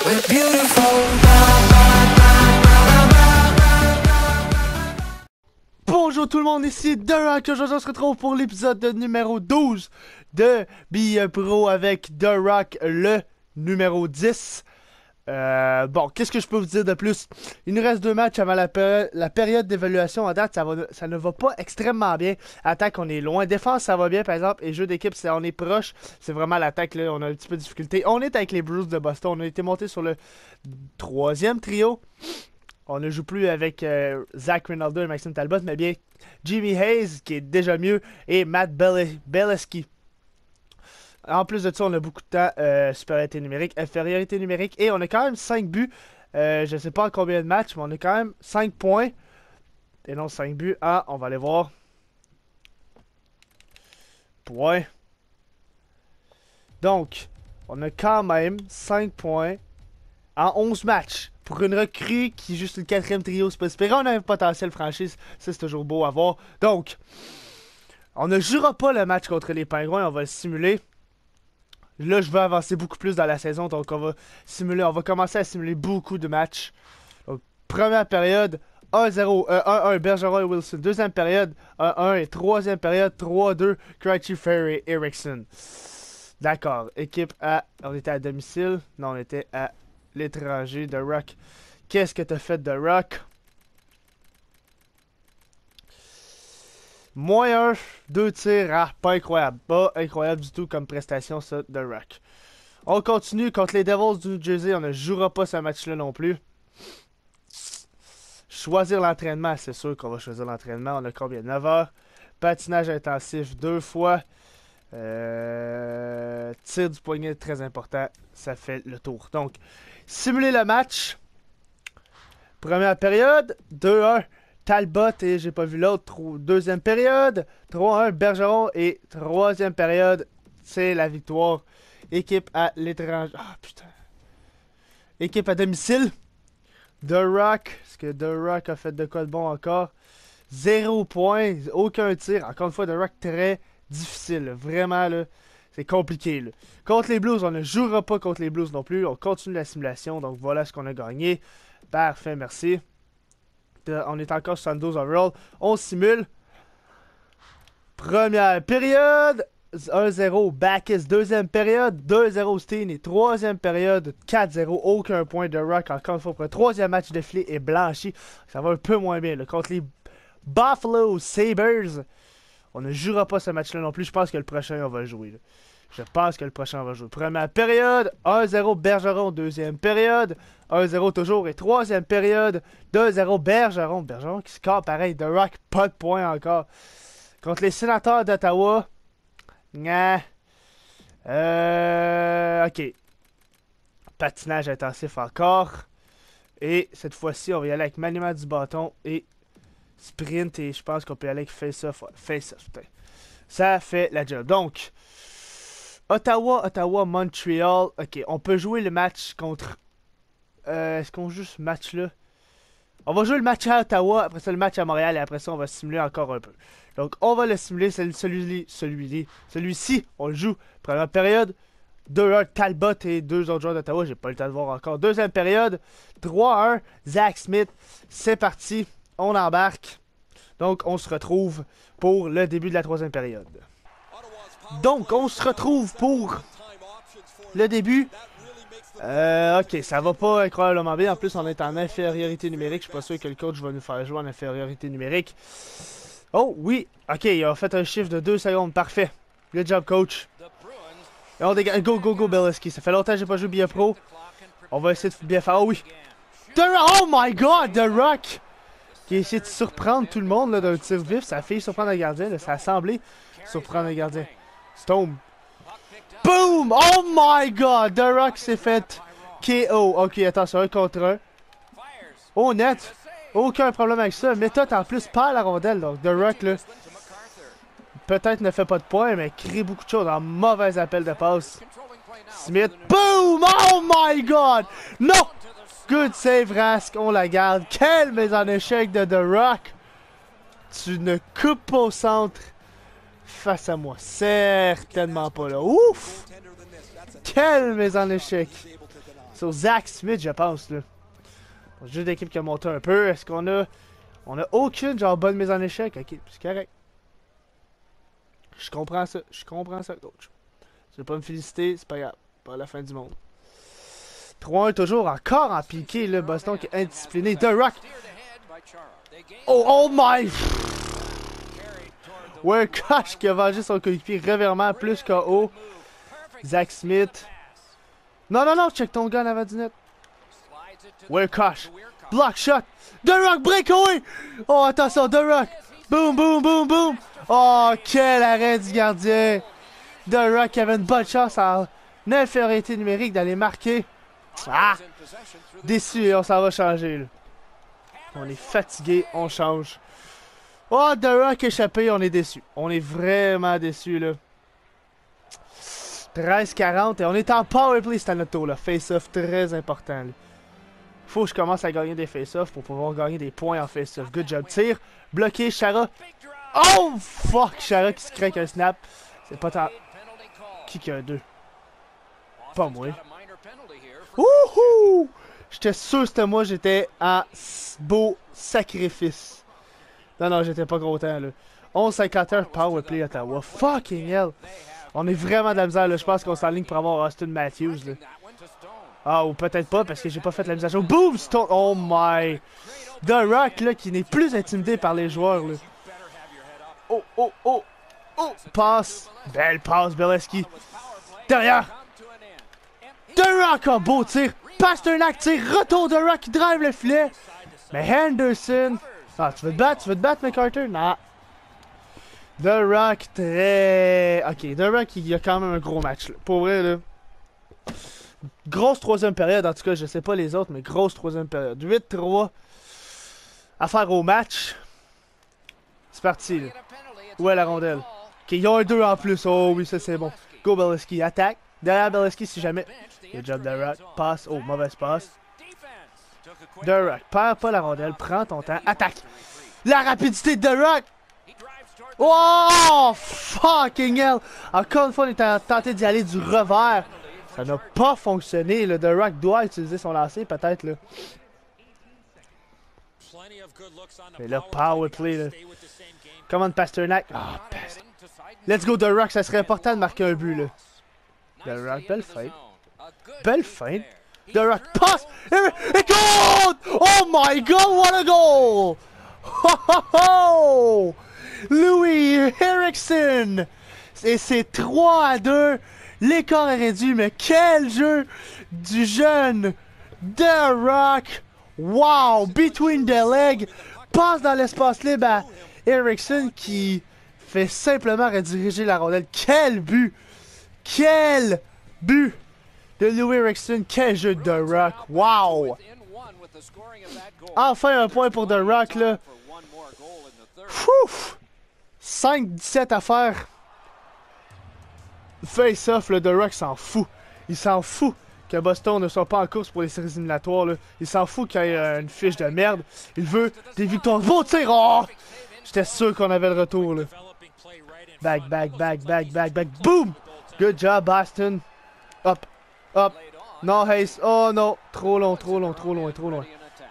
We're beautiful. Bonjour tout le monde, ici The Rock. Aujourd'hui on se retrouve pour l'épisode numéro 12 de Be Pro avec The Rock, le numéro 10. Bon, qu'est-ce que je peux vous dire de plus? Il nous reste 2 matchs avant la période d'évaluation. À date, ça ne va pas extrêmement bien. Attaque, on est loin. Défense, ça va bien, par exemple. Et jeu d'équipe, on est proche. C'est vraiment l'attaque, là. On a un petit peu de difficulté. On est avec les Bruins de Boston. On a été monté sur le 3e trio. On ne joue plus avec Zach Rinaldo et Maxime Talbot, mais bien Jimmy Hayes, qui est déjà mieux, et Matt Beleskey. En plus de ça, on a beaucoup de temps, supériorité numérique, infériorité numérique, et on a quand même 5 buts. Je ne sais pas en combien de matchs, mais on a quand même 5 points. Et non, 5 buts. Ah, on va aller voir. Points. Donc, on a quand même 5 points en 11 matchs. Pour une recrue qui est juste le 4e trio, c'est pas espéré. On a un potentiel franchise. Ça, c'est toujours beau à voir. Donc, on ne jouera pas le match contre les Pingouins. On va le simuler. Là, je veux avancer beaucoup plus dans la saison. Donc, on va commencer à simuler beaucoup de matchs. Donc, première période, 1-0, 1-1, Bergeron et Wilson. Deuxième période, 1-1. Et troisième période, 3-2, Krejci, Ferry et Eriksson. D'accord. Équipe A. On était à domicile. Non, on était à l'étranger. The Rock. Qu'est-ce que t'as fait, The Rock? -1, 2 tirs. Ah, pas incroyable. Pas incroyable du tout comme prestation, ça, The Rock. On continue contre les Devils du New Jersey. On ne jouera pas ce match-là non plus. Choisir l'entraînement. C'est sûr qu'on va choisir l'entraînement. On a combien? 9 heures. Patinage intensif 2 fois. Tir du poignet, très important. Ça fait le tour. Donc, simuler le match. Première période, 2-1. Talbot et j'ai pas vu l'autre. Deuxième période, 3-1. Bergeron et troisième période, c'est la victoire. Équipe à l'étranger. Ah putain. Équipe à domicile. The Rock. Est-ce que The Rock a fait de quoi de bon encore? 0 points. Aucun tir. Encore une fois, The Rock très difficile. Là. Vraiment, là. C'est compliqué. Là. Contre les Blues, on ne jouera pas contre les Blues non plus. On continue la simulation. Donc voilà ce qu'on a gagné. Parfait, merci. On est encore 72 overall. On simule. Première période. 1-0 Backes. Deuxième période. 2-0 Steen. Et troisième période. 4-0. Aucun point de Rock. Encore une fois pour le troisième match de filet est blanchi. Ça va un peu moins bien. Là. Contre les Buffalo Sabres. On ne jouera pas ce match-là non plus. Je pense que le prochain, on va le jouer. Là. Je pense que le prochain, on va jouer. Première période, 1-0 Bergeron. Deuxième période, 1-0 toujours. Et troisième période, 2-0 Bergeron. Bergeron qui score pareil. The Rock, pas de points encore. Contre les Sénateurs d'Ottawa. Ok. Patinage intensif encore. Et cette fois-ci, on va y aller avec maniement du bâton et sprint. Et je pense qu'on peut y aller avec face-off. Face-off, putain. Ça fait la job. Donc, Ottawa, Montréal. Ok, on peut jouer le match contre... Est-ce qu'on joue ce match-là? On va jouer le match à Ottawa, après ça le match à Montréal, et après ça on va simuler encore un peu. Donc on va le simuler, celui-ci, on le joue. Première période, 2-1 Talbot et 2 autres joueurs d'Ottawa, j'ai pas le temps de voir encore. Deuxième période, 3-1 Zach Smith, c'est parti, on embarque. Donc on se retrouve pour le début de la troisième période. Donc, on se retrouve pour le début. Ok, ça va pas incroyablement bien. En plus, on est en infériorité numérique. Je suis pas sûr que le coach va nous faire jouer en infériorité numérique. Oh, oui. Ok, il a fait un chiffre de 2 secondes. Parfait. Good job, coach. Et on dégage. Go, Beleskey. Ça fait longtemps que j'ai pas joué bien pro. On va essayer de bien faire. Oh, oui. Oh my God, The Rock! Qui a essayé de surprendre tout le monde d'un tir vif. Ça a fait surprendre le gardien. Là. Ça a semblé surprendre le gardien. Stone. Boom! Oh my God! The Rock s'est fait KO. Ok, attention, 1 contre 1. Oh, net. Aucun problème avec ça. Méthode en plus pas la rondelle. Donc, The Rock, là, peut-être ne fait pas de points, mais crée beaucoup de choses. En mauvais appel de passe. Smith. Boom! Oh my God! Non! Good save, Rask. On la garde. Quelle mise en échec de The Rock! Tu ne coupes pas au centre. Face à moi. Certainement pas là. Ouf! Quelle mise en échec. sur Zach Smith, je pense, là. Juste l'équipe qui a monté un peu. Est-ce qu'on a... On a aucune, genre, bonne mise en échec? Ok, c'est correct. Je comprends ça. Je comprends ça, coach. Tu veux pas me féliciter, c'est pas grave. Pas la fin du monde. 3-1 toujours encore en piqué, là. Boston qui est indiscipliné. The Rock. Oh my... Wurkosh qui a vengé son coéquipier revirement plus KO. Zach Smith. Non, check ton gun avant du net. Wurkosh. Block shot. The Rock breakaway. Oh, attention, The Rock. Boom, boom, boom, boom. Oh, quel arrêt du gardien. The Rock avait une bonne chance en infériorité numérique d'aller marquer. Ah! Déçu, on s'en va changer, là. On est fatigué, on change. Oh, The Rock échappé, on est déçu. On est vraiment déçu, là. 13-40 et on est en powerplay, c'est à notre tour, là. Face-off très important, là. Faut que je commence à gagner des face-off pour pouvoir gagner des points en face-off. Good job. Tir. Bloqué. Chara. Oh fuck. Chara qui se craque un snap. C'est pas tant. Qui a un 2? Pas moi. Wouhou! J'étais sûr que c'était moi. J'étais en beau sacrifice. Non, j'étais pas content là. 11-51 powerplay Ottawa. Fucking hell. On est vraiment de la misère là. Je pense qu'on s'enligne pour avoir Austin Matthews là. Ah, ou peut-être pas, parce que j'ai pas fait la mise à jour. Boom! Stone! Oh my! The Rock, là, qui n'est plus intimidé par les joueurs, là. Oh! Passe! Belle passe, Beleskey. Derrière! The Rock, un beau tir! Pasternak tire! Retour de Rock qui drive le filet! Mais Henderson... Ah, tu veux te battre, McCarter? Non. The Rock, très... Ok, The Rock, il y a quand même un gros match, là. Pour vrai, là. Grosse troisième période, en tout cas, je sais pas les autres, mais grosse troisième période. 8-3 à faire au match. C'est parti, là. Où est la rondelle? Ok, ils ont un 2 en plus. Oh oui, ça c'est bon. Go Beleskey, attaque. Derrière Beleskey si jamais. Good job, The Rock. Passe. Oh, mauvaise passe. The Rock, perds pas la rondelle, prends ton temps, attaque. La rapidité de The Rock. Oh, fucking hell. Encore une fois, on est tenté d'y aller du revers. Ça n'a pas fonctionné. Le The Rock doit utiliser son lancer, peut-être. Là. Mais là, power play. Là. Come on, Pasternak. Ah, Pasternak. Let's go, The Rock. Ça serait important de marquer un but. Là. The Rock, belle feinte. Belle feinte. The Rock passe. Et goal! Oh my God, what a goal! Ho, ho, ho! Louis Eriksson. Et c'est 3-2. L'écart est réduit, mais quel jeu du jeune The Rock! Wow! Between the legs, passe dans l'espace libre à Eriksson qui fait simplement rediriger la rondelle. Quel but! Quel but de Louis Eriksson! Quel jeu de The Rock! Wow! Enfin un point pour The Rock là. 5-17 à faire. Face-off, le The Rock s'en fout. Il s'en fout que Boston ne soit pas en course pour les séries éliminatoires. Là. Il s'en fout qu'il y ait une fiche de merde. Il veut des victoires. Beau tir! Oh! J'étais sûr qu'on avait le retour. Là. Back. Boom! Good job, Boston. Up. Non, Hayes. Oh non. Trop loin.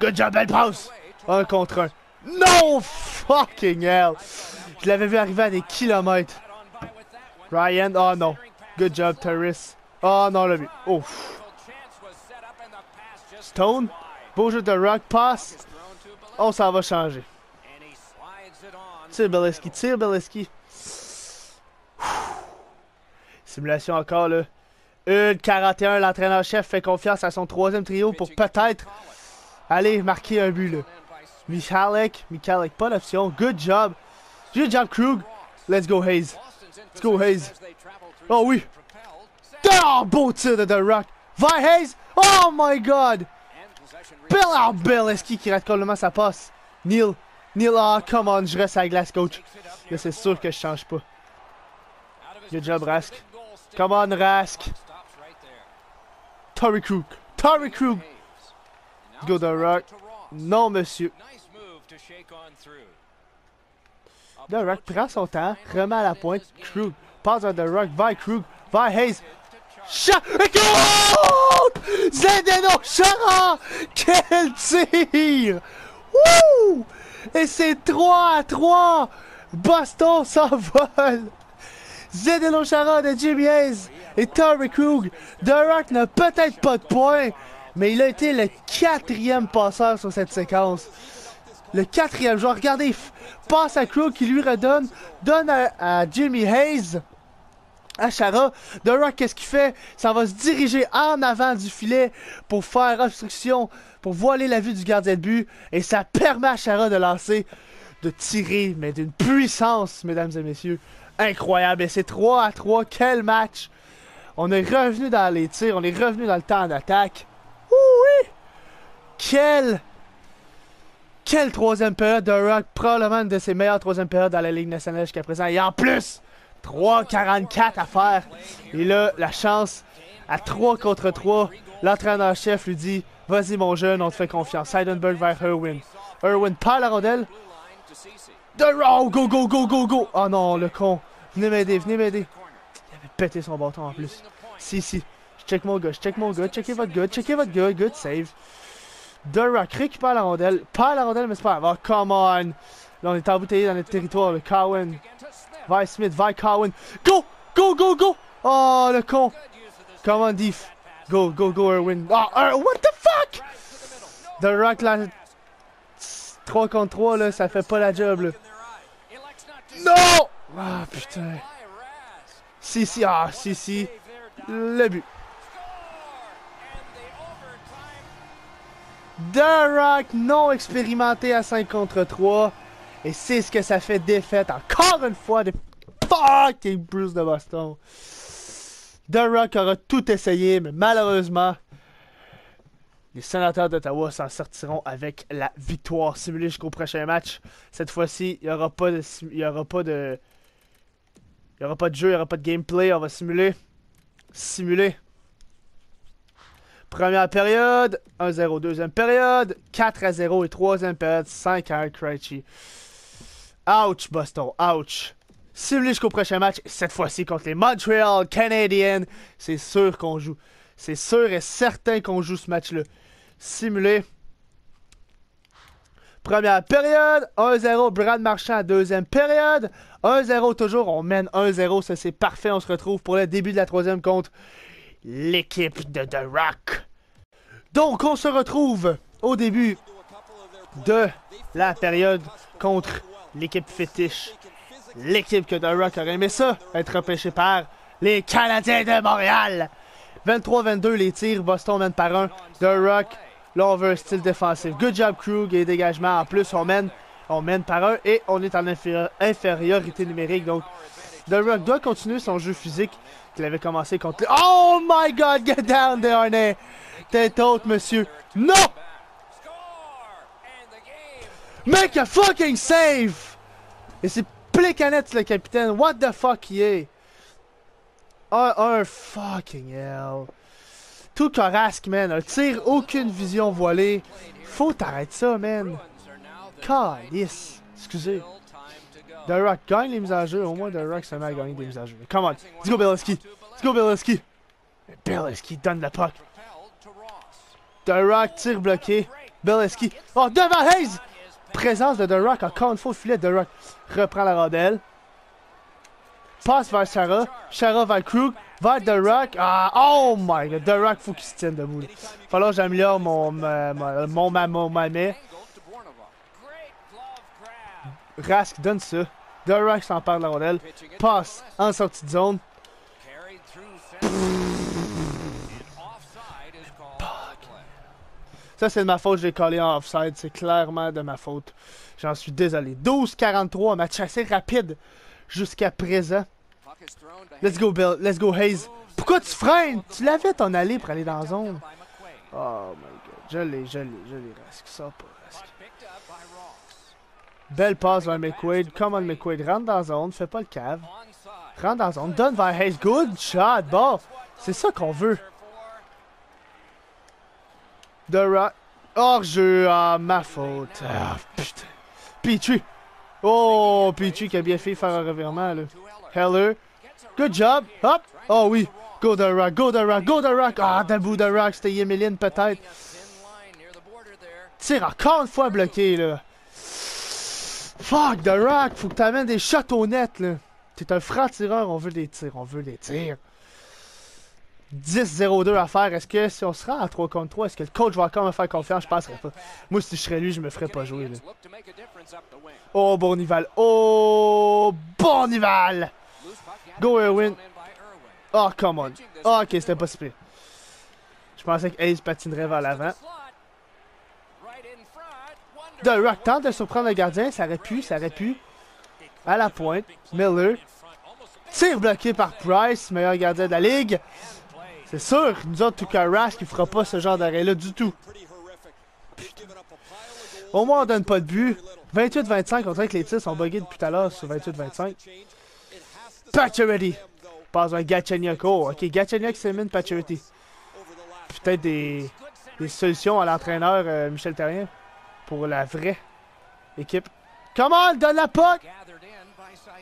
Good job, belle passe. 1 contre 1. No fucking hell. Je l'avais vu arriver à des kilomètres. Ryan, oh non. Good job, Terrace. Oh non, le but. Ouf. Stone. Beau jeu de Rock. Passe. On s'en va changer. Tire Beleskey. Simulation encore, là. 1-41. L'entraîneur-chef fait confiance à son troisième trio pour peut-être aller marquer un but, là. Michalek, pas d'option. Good job, Krug. Let's go, Hayes. Oh oui. Oh, beau tir de The Rock. Va, Hayes. Oh my God. Beleskey qui rate complètement sa passe. Neil, oh, come on, je reste à la glace, coach. Là, c'est sûr que je change pas. Good job, Rask. Come on, Rask. Torrey Krug. Go, The Rock. Non, monsieur. The Rock prend son temps, remet à la pointe. Krug passe à The Rock, va Krug, va Hayes. Shot! Goal! Zdeno Chara! Quel tir! Wouh! Et c'est 3-3! Boston s'envole! Zdeno Chara de Jimmy Hayes et Torrey Krug. The Rock n'a peut-être pas de points, mais il a été le 4e passeur sur cette séquence. Le 4e joueur. Regardez, passe à Krug qui lui redonne, donne à Jimmy Hayes. À Chara, The Rock, qu'est-ce qu'il fait? Ça va se diriger en avant du filet pour faire obstruction, pour voiler la vue du gardien de but. Et ça permet à Chara de lancer, de tirer, mais d'une puissance, mesdames et messieurs, incroyable. Et c'est 3-3, quel match! On est revenu dans les tirs, on est revenu dans le temps d'attaque. Oui! Quelle troisième période de Rock, probablement une de ses meilleures troisième périodes dans la Ligue nationale jusqu'à présent. Et en plus, 3-44 à faire. Et là, la chance, à 3 contre 3, l'entraîneur-chef lui dit « Vas-y mon jeune, on te fait confiance. » Seidenberg vers Irwin. Irwin perd la rondelle. Oh, go, go, go, go, go! Oh non, le con. Venez m'aider, venez m'aider. Il avait pété son bâton en plus. Si. Je check mon gars, checkez votre gars, good save. The Rock récupère la rondelle, perd la rondelle, mais c'est pas grave. Oh, come on! Là, on est embouteillé dans notre territoire, le Cowan. Vers Smith, vers Cowan. Go! Go, go, go! Oh, le con! Come on, Diff. Go, go, go, Irwin. Oh, what the fuck? The Rock, là, 3 contre 3, là, ça fait pas la job, là. Non! Ah, putain. Si. Le but. The Rock non expérimenté à 5 contre 3. Et c'est ce que ça fait défaite encore une fois de fucking Bruce de Boston. The Rock aura tout essayé, mais malheureusement, les Sénateurs d'Ottawa s'en sortiront avec la victoire simulée jusqu'au prochain match. Cette fois-ci, il n'y aura pas de jeu, il n'y aura pas de gameplay, on va simuler. Première période, 1-0. Deuxième période, 4-0. Et troisième période, 5-1. Krejci. Ouch, Boston, ouch. Simulé jusqu'au prochain match, cette fois-ci contre les Montreal Canadiens. C'est sûr qu'on joue. C'est sûr et certain qu'on joue ce match-là. Simulé. Première période, 1-0. Brad Marchand, deuxième période. 1-0 toujours, on mène 1-0. Ça, c'est parfait. On se retrouve pour le début de la troisième contre l'équipe de The Rock. Donc, on se retrouve au début de la période contre l'équipe fétiche. L'équipe que The Rock aurait aimé ça, être repêché par les Canadiens de Montréal. 23-22 les tirs, Boston mène par 1. The Rock, là on veut un style défensif. Good job Krug et dégagement. En plus, on mène par 1 et on est en infériorité numérique. Donc, The Rock doit continuer son jeu physique qu'il avait commencé contre... Oh my god, get down there, Arnay! Tête haute, monsieur. Non! Make a fucking save! Et c'est Plekanec, le capitaine. What the fuck, il est? Un fucking hell. Tout corasque, man. Un tir, aucune vision voilée. Faut t'arrêter ça, man. Calice. Excusez. The Rock gagne les mises à jeu. Au moins, The Rock se met à gagner des mises à jeu. Come on. Let's go, Beleskey. Let's go, Beleskey. Beleskey donne le puck. The Rock tire bloqué. Beleskey. Oh, devant Hayes! Présence de The Rock. Encore une fois au filet. The Rock reprend la rondelle. Passe vers Chara. Chara vers Krug. Vers The Rock. Ah, oh my god. The Rock, faut qu'il se tienne debout. Il va falloir que j'améliore mon mamet. Rask donne ça. The Rock s'empare de la rondelle. Passe en sortie de zone. Ça, c'est de ma faute, je l'ai collé en offside. C'est clairement de ma faute. J'en suis désolé. 12-43, match assez rapide jusqu'à présent. Let's go, Bill. Let's go, Hayes. Pourquoi tu freines? Tu l'avais ton allée pour aller dans la zone. Oh my god. Je l'ai, Rask. Ça pas, Rask. Belle passe vers McQuaid. Come on, McQuaid. Rentre dans la zone. Fais pas le cave. Rentre dans la zone. Donne vers Hayes. Good shot. Bon. C'est ça qu'on veut. The Rock. Hors-jeu. Ah, ma faute. Ah, putain. Petrie. Oh, Petrie qui a bien fait faire un revirement, là. Heller. Good job. Hop. Oh oui. Go The Rock, go The Rock, go The Rock! Ah, debout The Rock, c'était Yemelin peut-être. Tire encore une fois bloqué, là. Fuck, The Rock, faut que t'amènes des shots au net, là. T'es un franc-tireur, on veut des tirs, on veut des tirs. 10-0-2 à faire. Est-ce que si on se rend à 3 contre 3, est-ce que le coach va encore me faire confiance? Je penserais pas. Moi, si je serais lui, je me ferais pas jouer, là. Oh, Bournival. Oh, Bournival! Go, Irwin. Oh, come on. Oh, ok, c'était pas si pire. Je pensais que Ace patinerait vers l'avant. The Rock tente de surprendre le gardien. Ça aurait pu, ça aurait pu. À la pointe. Miller. Tir bloqué par Price, meilleur gardien de la ligue. C'est sûr, nous autres, tout cas Rash qui fera pas ce genre d'arrêt-là du tout. Putain. Au moins, on donne pas de but. 28-25, on dirait que les tirs sont buggés depuis tout à l'heure sur 28-25. Pacioretty. Passe un Galchenyuk. Oh, ok, Galchenyuk, Semin, Pacioretty. Peut-être des solutions à l'entraîneur Michel Therrien pour la vraie équipe. Come on, donne la puck!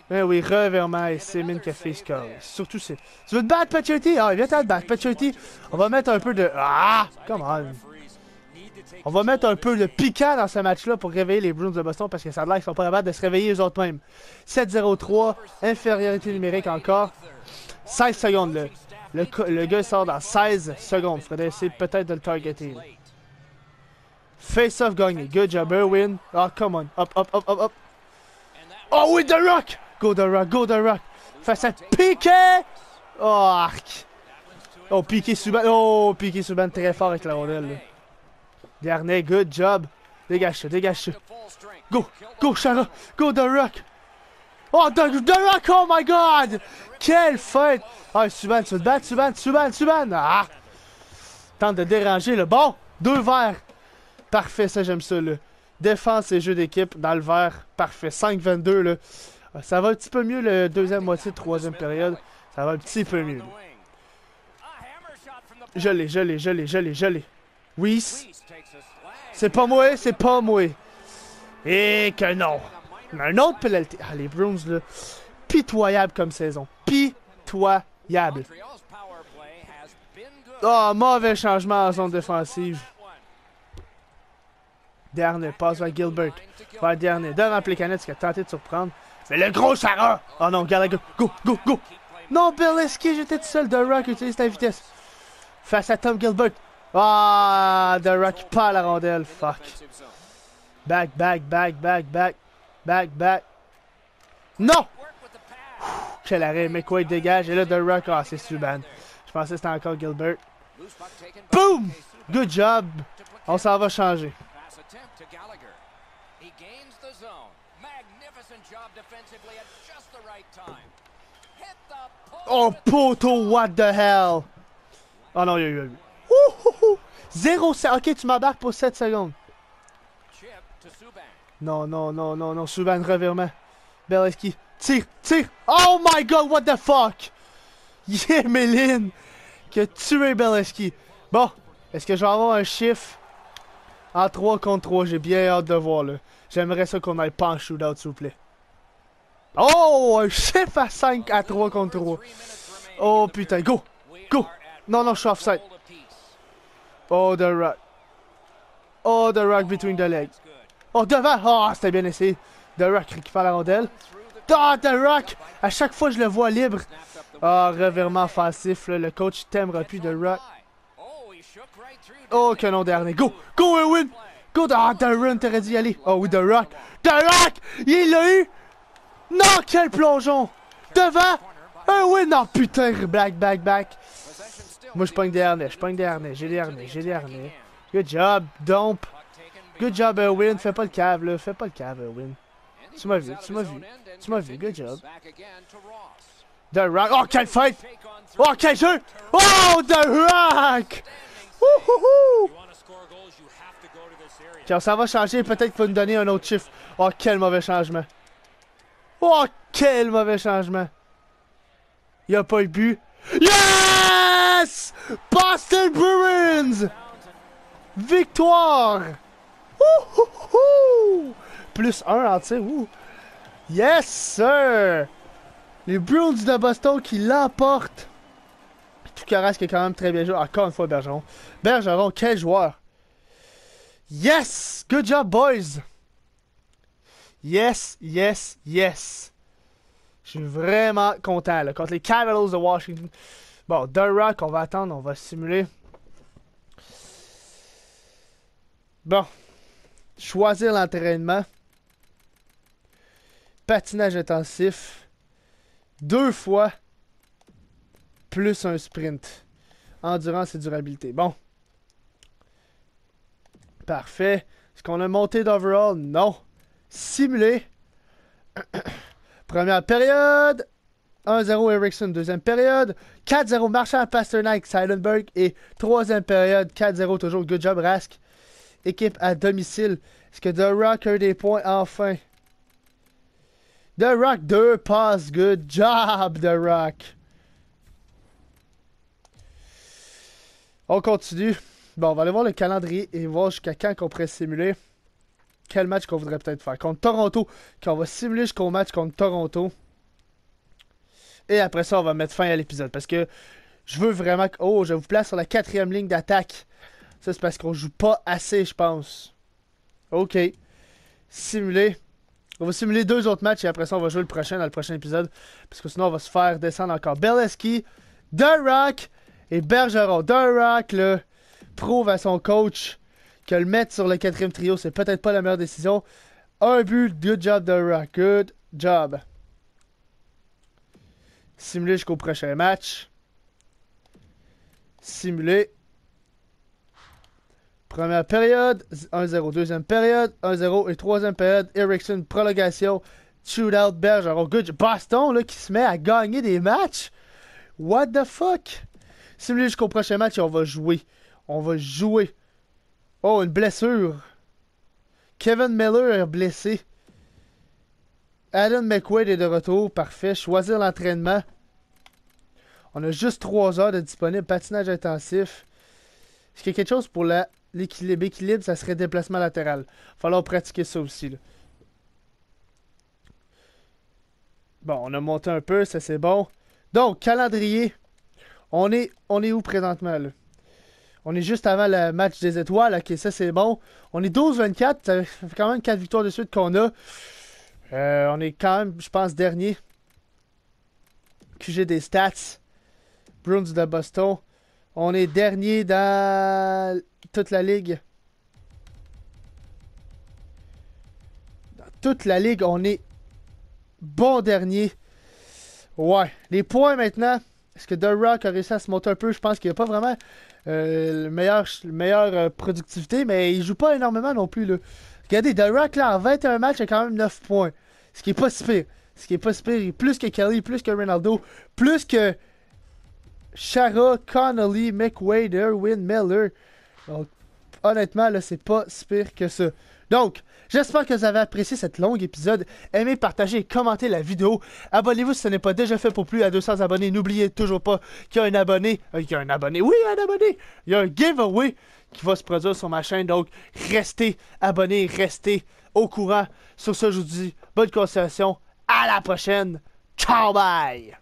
Ben oui, revirement et Semin qui a fait score. Surtout c'est. Tu veux te battre, Pacioretty? Ah, viens te battre, Pacioretty. On va mettre un peu de. Ah! Come on. On va mettre un peu de piquant dans ce match-là pour réveiller les Bruins de Boston parce que ça a l'air qu'ils sont pas capables de se réveiller eux autres mêmes. 7-0-3, infériorité numérique encore. 16 secondes là. Le gars sort dans 16 secondes. Faudrait essayer peut-être de le targeter. Là. Face-off gagné. Good job, Irwin. Ah, come on. Up, up, up, up, up. Oh oui, The Rock! Go The Rock, go The Rock! Face à Piqué! Oh, arc! Oh, Piqué Subban. Oh, Piqué Subban très fort avec la rondelle. Là. Dernier, good job. Dégage ça, dégage ça. Go, go, Chara! Go The Rock! Oh, The Rock, oh my god! Quelle fête! Ah, Subban, tu veux te battre, Subban! Ah! Tente de déranger le bon. 2 verts. Parfait, ça, j'aime ça, là. Défense et jeu d'équipe dans le vert. Parfait. 5-22, là. Ça va un petit peu mieux le deuxième moitié de troisième période. Ça va un petit peu mieux. Je l'ai. Oui. C'est pas moi, Et que non. Un autre penalty. Ah, les Bruins, là. Pitoyable comme saison. Pitoyable. Oh, mauvais changement en zone défensive. Dernier, passe vers Gilbert. Vers dernier, devant Plekanec qui a tenté de surprendre. Mais le gros Chara! Oh non, Gallagher, go! Non, Beleskey, j'étais tout seul. The Rock utilise ta vitesse. Face à Tom Gilbert. Ah, The Rock perd la rondelle. Fuck. Back. Non! Quel arrêt, McQuaid dégage. Et là, The Rock, ah, c'est Subban. Je pensais que c'était encore Gilbert. Boom! Good job. On s'en va changer. Oh, poteau, what the hell? Oh non, il y a eu. 0-7. Ok, tu m'embarques pour 7 secondes. Non, Subban, revirement. Beleskey. Tire. Oh my god, what the fuck? Yemelin qui a tué Beleskey. Bon, est-ce que je vais avoir un chiffre en 3 contre 3? J'ai bien hâte de voir, là. J'aimerais ça qu'on aille pas en shootout, s'il vous plaît. Oh, un chiffre à 5 à 3 contre 3. Oh putain, go! Non, je suis offside. Oh, The Rock between the legs. Oh, devant! Oh, c'était bien essayé. The Rock récupère la rondelle. Oh, The Rock! À chaque fois, je le vois libre. Oh, revirement offensif. Là. Le coach t'aimera plus The Rock. Oh, canon dernier. Go, Irwin! Go, The Rock, t'aurais dû y aller. Oh oui, The Rock! Il l'a eu! Non, quel plongeon! Devant! Irwin! Non, putain, back. Moi, je pogne des harnais. J'ai des harnais. Good job, Domp. Good job, Irwin. Fais pas le cave, là. Irwin. Tu m'as vu. Good job. The Rock. Oh, quelle fête! Oh, quel jeu! Oh, The Rock! Wouhouhou! Ok, ça va changer. Peut-être qu'il faut nous donner un autre chiffre. Oh, quel mauvais changement. Il a pas eu but. Yes! Boston Bruins! Victoire! Wouhouhou! Plus 1 en tir. Yes, sir! Les Bruins de Boston qui l'emportent Toukaras qui est quand même très bien joué. Encore une fois, Bergeron. Bergeron, quel joueur! Yes! Good job, boys! Yes, yes, yes! Je suis vraiment content, là. Contre les Capitals de Washington. Bon, The Rock, on va attendre, on va simuler. Bon. Choisir l'entraînement. Patinage intensif. 2 fois. Plus un sprint. Endurance et durabilité. Bon. Parfait. Est-ce qu'on a monté d'overall? Non. Simuler. Première période. 1-0 Eriksson. Deuxième période. 4-0 Marchand, Pasternak, Seidenberg. Et troisième période. 4-0 toujours. Good job, Rask. Équipe à domicile. Est-ce que The Rock a eu des points enfin? The Rock 2 passes. Good job, The Rock. On continue. Bon, on va aller voir le calendrier et voir jusqu'à quand qu'on pourrait simuler. Quel match qu'on voudrait peut-être faire. Contre Toronto. Qu'on va simuler jusqu'au match contre Toronto. Et après ça, on va mettre fin à l'épisode. Parce que je veux vraiment... Oh, je vous place sur la 4e ligne d'attaque. Ça, c'est parce qu'on joue pas assez, je pense. OK. Simuler. On va simuler 2 autres matchs et après ça, on va jouer le prochain dans le prochain épisode. Parce que sinon, on va se faire descendre encore. Beleskey, The Rock et Bergeron. The Rock, là, prouve à son coach que le mettre sur le 4e trio, c'est peut-être pas la meilleure décision. Un but. Good job, The Rock. Good job. Simuler jusqu'au prochain match. Simuler. Première période, 1-0. Deuxième période, 1-0. Et troisième période, Eriksson, prolongation, shootout, Bergeron. Good. Boston, là, qui se met à gagner des matchs. What the fuck? Simuler jusqu'au prochain match et on va jouer. On va jouer. Oh, une blessure. Kevin Miller est blessé. Adam McQuaid est de retour. Parfait. Choisir l'entraînement. On a juste 3 heures de disponible. Patinage intensif. Est-ce qu'il y a quelque chose pour l'équilibre? Équilibre, ça serait déplacement latéral. Il va falloir pratiquer ça aussi, là. Bon, on a monté un peu. Ça, c'est bon. Donc, calendrier. On est où présentement, là? On est juste avant le match des étoiles. Ok, ça, c'est bon. On est 12-24. Ça fait quand même 4 victoires de suite qu'on a. On est quand même, je pense, dernier. QG des stats. Bruins de Boston. On est dernier dans toute la ligue. Dans toute la ligue, on est bon dernier. Ouais. Les points maintenant. Est-ce que The Rock a réussi à se monter un peu? Je pense qu'il n'y a pas vraiment le meilleur productivité, mais il joue pas énormément non plus, là. Regardez, The Rock, là, en 21 matchs, il a quand même 9 points. Ce qui est pas si pire. Ce qui est pas si pire. Il est plus que Kelly, plus que Ronaldo, plus que Chara, Connolly, McWade, Erwin, Miller. Donc, honnêtement, là, c'est pas si pire que ça. Donc, j'espère que vous avez apprécié cet long épisode. Aimez, partagez et commentez la vidéo. Abonnez-vous si ce n'est pas déjà fait pour plus à 200 abonnés. N'oubliez toujours pas qu'il y a un abonné. Il y a un abonné. Oui, un abonné. Il y a un giveaway qui va se produire sur ma chaîne. Donc, restez abonnés, restez au courant. Sur ce, je vous dis bonne continuation. À la prochaine. Ciao, bye!